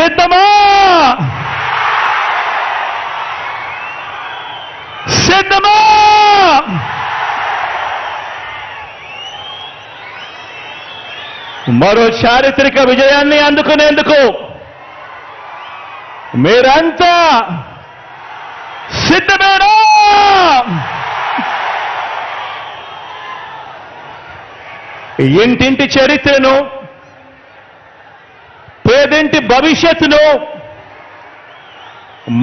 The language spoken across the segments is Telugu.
సిద్ధమా? సిద్ధమా? మరో చారిత్రక విజయాన్ని అందుకునేందుకు మీరంతా సిద్ధమేనా? ఇంటింటి చరిత్రను, పేదింటి భవిష్యత్తును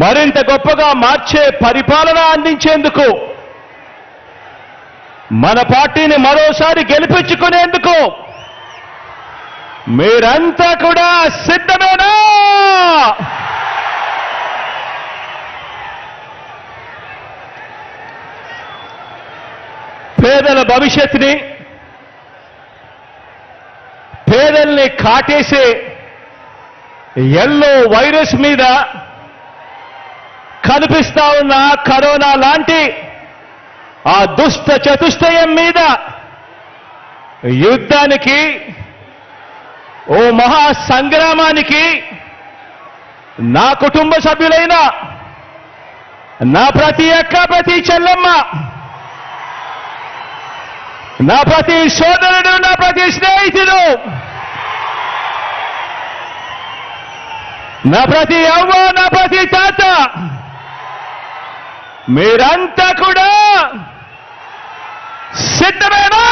మరింత గొప్పగా మార్చే పరిపాలన అందించేందుకు, మన పార్టీని మరోసారి గెలిపించుకునేందుకు మీరంతా కూడా సిద్ధమేనా? పేదల భవిష్యత్తుని, పేదల్ని కాటేసే ఎల్లో వైరస్ మీద కనిపిస్తా ఉన్న కరోనా లాంటి ఆ దుష్ట చతుష్టయం మీద యుద్ధానికి, ఓ మహా సంగ్రామానికి నా కుటుంబ సభ్యులైన నా ప్రతి అక్క, ప్రతి చెల్లెమ్మ, నా ప్రతి సోదరుడు, నా ప్రతి స్నేహితుడు, నా ప్రతి అవ్వ, నా ప్రతి తాత, మీరంతా కూడా సిద్ధమేనా?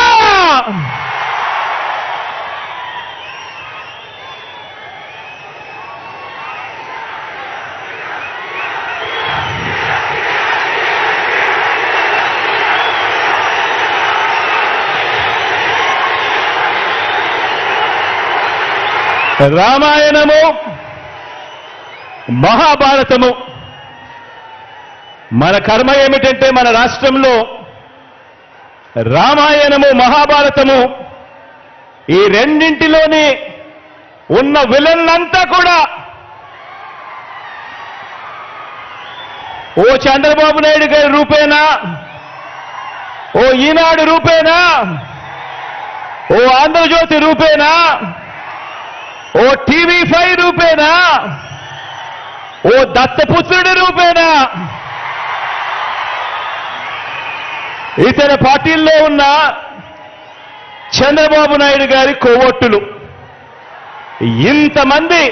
రామాయణము, మహాభారతము, మన కర్మ ఏమిటంటే మన రాష్ట్రంలో రామాయణము, మహాభారతము ఈ రెండింటిలోని ఉన్న విలన్లంతా కూడా ఓ చంద్రబాబు నాయుడు గారి రూపేనా, ఓ ఈనాడు రూపేనా, ఓ ఆంధ్రజ్యోతి రూపేనా, ఓ టీవీ5 రూపేనా, ఓ దత్తపుత్రుడి రూపేనా, ఇతర పార్టీల్లో ఉన్న చంద్రబాబు నాయుడు గారి కోవొట్టులు, ఇంతమంది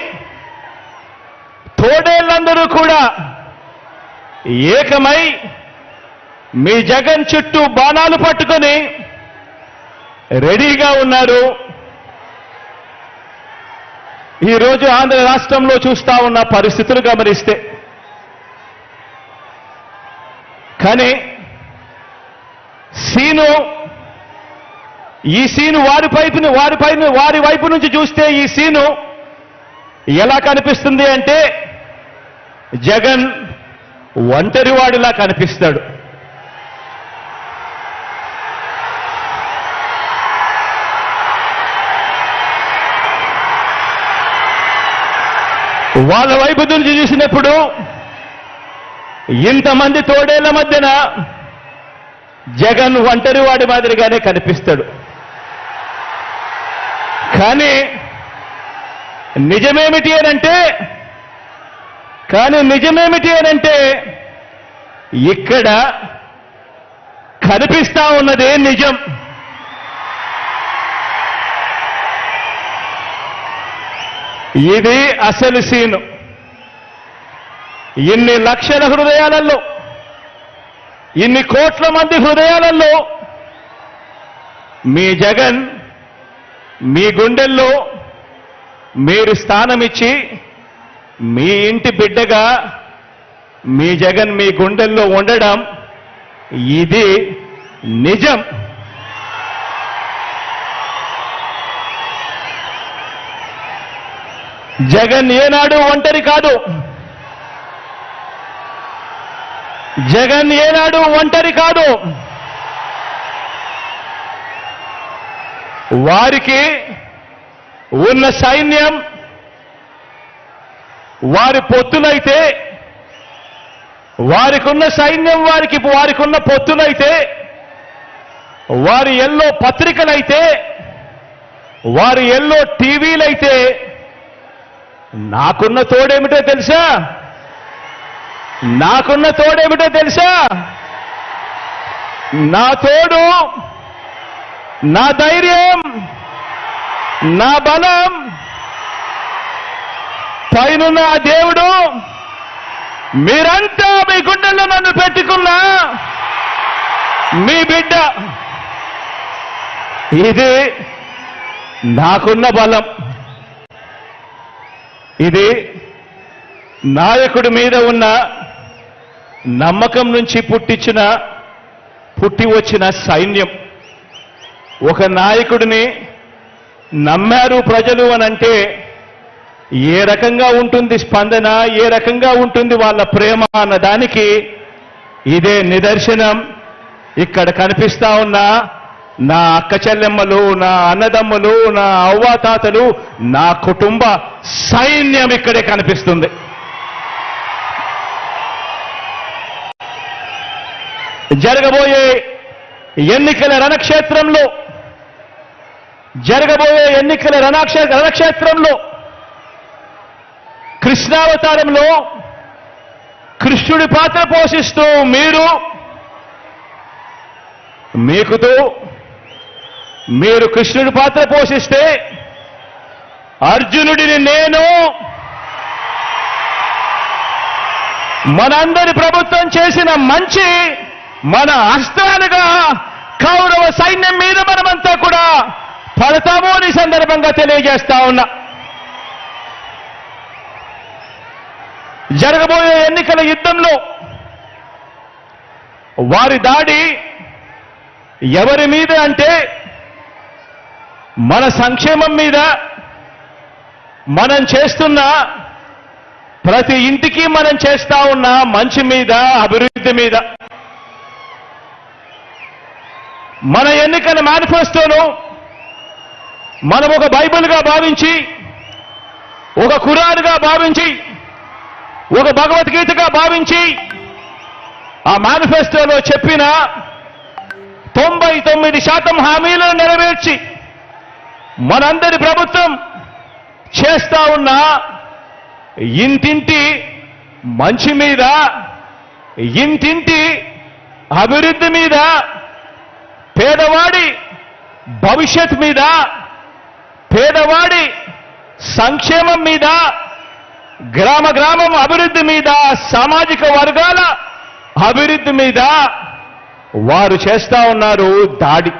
తోడేళ్లందరూ కూడా ఏకమై మీ జగన్ చుట్టూ బాణాలు పట్టుకొని రెడీగా ఉన్నారు. ఈరోజు ఆంధ్ర రాష్ట్రంలో చూస్తా ఉన్న పరిస్థితులు గమనిస్తే, కానీ ఈ సీను వారి వైపు నుంచి చూస్తే ఈ సీను ఎలా కనిపిస్తుంది అంటే జగన్ ఒంటరివాడిలా కనిపిస్తాడు. వాళ్ళ వైపు నుంచి చూసినప్పుడు ఇంతమంది తోడేళ్ల మధ్యన జగన్ ఒంటరివాడి మాదిరిగానే కనిపిస్తాడు. కానీ నిజమేమిటి అనంటే ఇక్కడ కనిపిస్తా ఉన్నదే నిజం. ఇది అసలు సీను. ఇన్ని లక్షల హృదయాలలో, ఇన్ని కోట్ల మంది హృదయాలలో మీ జగన్ మీ గుండెల్లో మీరు స్థానమిచ్చి, మీ ఇంటి బిడ్డగా మీ జగన్ మీ గుండెల్లో ఉండడం ఇది నిజం. జగన్ ఏనాడు ఒంటరి కాదు. జగన్ ఏనాడు ఒంటరి కాదు. వారికి ఉన్న సైన్యం, వారి పొత్తులైతే, వారికున్న సైన్యం, వారికున్న పొత్తులైతే, వారి ఎల్లో పత్రికలైతే, వారి ఎల్లో టీవీలైతే నాకున్న తోడేమిటో తెలుసా? నాకున్న తోడేమిటో తెలుసా? నా తోడు, నా ధైర్యం, నా బలం పైనున్న ఆ దేవుడు. మీరంతా మీ గుండెల్లో నన్ను పెట్టుకున్న మీ బిడ్డ. ఇది నాకున్న బలం. ఇది నాయకుడి మీద ఉన్న నమ్మకం నుంచి పుట్టి వచ్చిన సైన్యం. ఒక నాయకుడిని నమ్మారు ప్రజలు అనంటే ఏ రకంగా ఉంటుంది స్పందన, ఏ రకంగా ఉంటుంది వాళ్ళ ప్రేమ అన్నదానికి ఇదే నిదర్శనం. ఇక్కడ కనిపిస్తా ఉన్న నా అక్క చెల్లెమ్మలు, నా అన్నదమ్ములు, నా అవ్వాతాతలు, నా కుటుంబ సైన్యం ఇక్కడే కనిపిస్తుంది. జరగబోయే ఎన్నికల రణక్షేత్రంలో కృష్ణావతారంలో కృష్ణుడి పాత్ర పోషిస్తూ మీరు కృష్ణుడి పాత్ర పోషిస్తే, అర్జునుడిని నేను మనందరి ప్రభుత్వం చేసిన మంచి మన అస్త్రాలుగా కౌరవ సైన్యం మీద మనమంతా కూడా పడతాము అని సందర్భంగా తెలియజేస్తా ఉన్నా. జరగబోయే ఎన్నికల యుద్ధంలో వారి దాడి ఎవరి మీద అంటే, మన సంక్షేమం మీద, మనం చేస్తున్న ప్రతి ఇంటికి మనం చేస్తా ఉన్న మంచి మీద, అభివృద్ధి మీద. మన ఎన్నికల మేనిఫెస్టోను మనం ఒక బైబిల్గా భావించి, ఒక ఖురాన్గా భావించి, ఒక భగవద్గీతగా భావించి, ఆ మేనిఫెస్టోలో చెప్పిన 99% హామీలను నెరవేర్చి మనందరి ప్రభుత్వం చేస్తా ఉన్న ఇంటింటి మంచి మీద, ఇంటింటి అభివృద్ధి మీద, పేదవాడి భవిష్యత్ మీద, పేదవాడి సంక్షేమం మీద, గ్రామం అభివృద్ధి మీద, సామాజిక వర్గాల అభివృద్ధి మీద వారు చేస్తా ఉన్నారు దాడి.